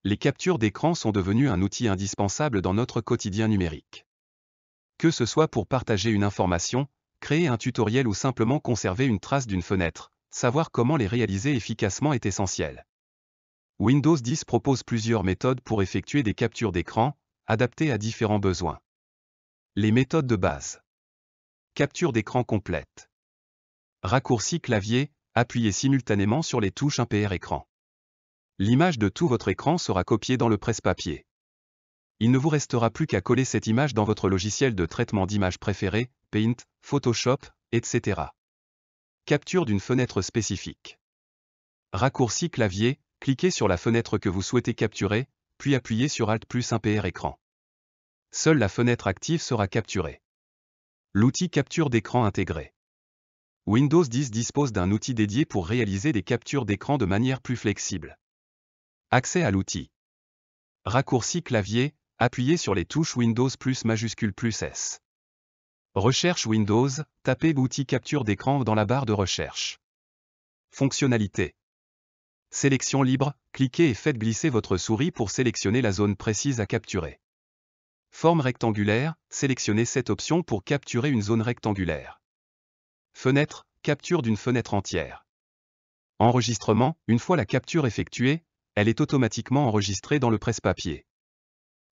Les captures d'écran sont devenues un outil indispensable dans notre quotidien numérique. Que ce soit pour partager une information, créer un tutoriel ou simplement conserver une trace d'une fenêtre, savoir comment les réaliser efficacement est essentiel. Windows 10 propose plusieurs méthodes pour effectuer des captures d'écran, adaptées à différents besoins. Les méthodes de base. Capture d'écran complète. Raccourci clavier, appuyez simultanément sur les touches impair écran. L'image de tout votre écran sera copiée dans le presse-papier. Il ne vous restera plus qu'à coller cette image dans votre logiciel de traitement d'image préféré, Paint, Photoshop, etc. Capture d'une fenêtre spécifique. Raccourci clavier, cliquez sur la fenêtre que vous souhaitez capturer, puis appuyez sur Alt plus impair écran. Seule la fenêtre active sera capturée. L'outil capture d'écran intégré. Windows 10 dispose d'un outil dédié pour réaliser des captures d'écran de manière plus flexible. Accès à l'outil. Raccourci clavier, appuyez sur les touches Windows plus majuscule plus S. Recherche Windows, tapez l'outil capture d'écran dans la barre de recherche. Fonctionnalité. Sélection libre, cliquez et faites glisser votre souris pour sélectionner la zone précise à capturer. Forme rectangulaire, sélectionnez cette option pour capturer une zone rectangulaire. Fenêtre, capture d'une fenêtre entière. Enregistrement, une fois la capture effectuée, elle est automatiquement enregistrée dans le presse-papier.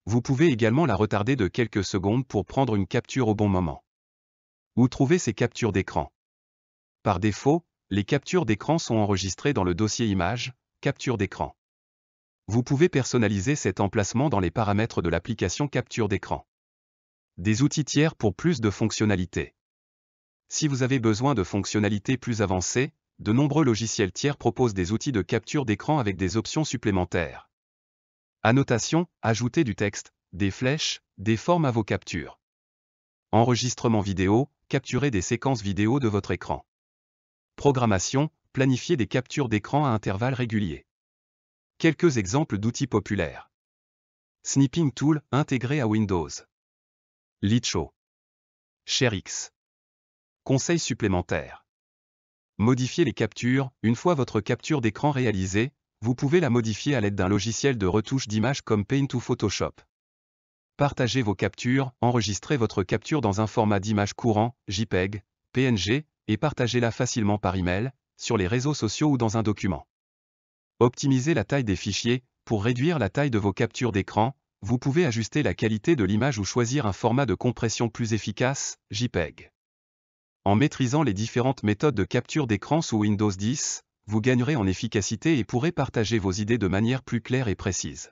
Vous pouvez également la retarder de quelques secondes pour prendre une capture au bon moment. Où trouver ces captures d'écran? Par défaut, les captures d'écran sont enregistrées dans le dossier Images, Capture d'écran. Vous pouvez personnaliser cet emplacement dans les paramètres de l'application Capture d'écran. Des outils tiers pour plus de fonctionnalités. Si vous avez besoin de fonctionnalités plus avancées, de nombreux logiciels tiers proposent des outils de capture d'écran avec des options supplémentaires. Annotation, ajouter du texte, des flèches, des formes à vos captures. Enregistrement vidéo, capturer des séquences vidéo de votre écran. Programmation, planifier des captures d'écran à intervalles réguliers. Quelques exemples d'outils populaires. Snipping Tool, intégré à Windows. Litcho. ShareX. Conseils supplémentaires. Modifier les captures, une fois votre capture d'écran réalisée, vous pouvez la modifier à l'aide d'un logiciel de retouche d'image comme Paint ou Photoshop. Partagez vos captures, enregistrez votre capture dans un format d'image courant, JPEG, PNG, et partagez-la facilement par email, sur les réseaux sociaux ou dans un document. Optimisez la taille des fichiers, pour réduire la taille de vos captures d'écran, vous pouvez ajuster la qualité de l'image ou choisir un format de compression plus efficace, JPEG. En maîtrisant les différentes méthodes de capture d'écran sous Windows 10, vous gagnerez en efficacité et pourrez partager vos idées de manière plus claire et précise.